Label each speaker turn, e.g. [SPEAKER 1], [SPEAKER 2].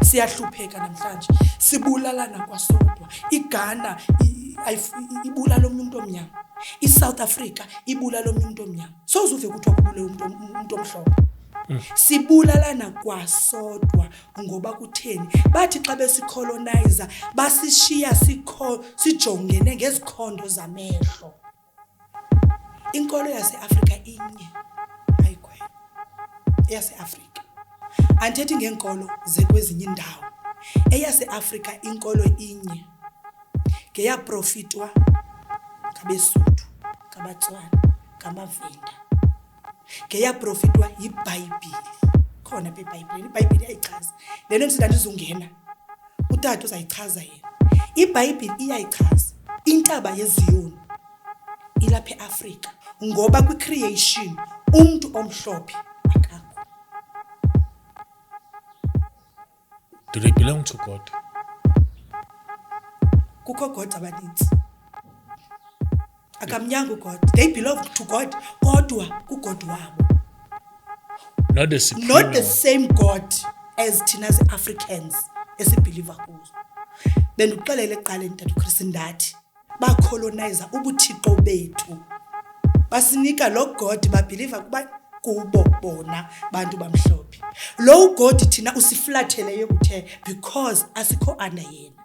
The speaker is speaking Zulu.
[SPEAKER 1] Siyahlupheka namhlanje. Sibulalana kwasodwa. iGhana ibulala omuntu omnyama. iSouth Africa ibulala omuntu omnyama. Sozuve kuthiwa kubule umuntu omhlophe. Sibulalana kwasodwa ngoba kutheni? Bathi xa besicolonizer basishiya sijongene ngezikhondo zamehlo. Inkolo yaseAfrika inye. Ayikhwela. EyaseAfrika. Andithethi ngenkolo zekwezinye indawo. EyaseAfrika inkolo inye. Ngeyaprofitwa ngabeSuthu, ngabaTswana, ngamaVenda. Ngeyaprofitwa yiBhayibhile. Khona apha eBhayibhileni. iBhayibhile iyayichaza. Lento msila ndizungena. Utata uzayichaza yena. iBhayibhile iyayichaza. Intaba yeZiyoni ilapha eAfrika ngoba kwicreation umuntu omhlophe akakho.
[SPEAKER 2] Do they belong to God?
[SPEAKER 1] Kukho gods abaninzi. Akamnyanga uGod. They belong to God kodwa kuGod wabo.
[SPEAKER 2] Not the supreme.
[SPEAKER 1] Not the same God as thina as Africans esibelieve kuzo. Bendiqalele eqaleni Tata uChris ndathi bacolonizer ubuthixo bethu. Basinika lo God babelieve kuba kubo bona bantu bamhlophe. Lo God thina usiflatheleyo kuthe because asikho under yena.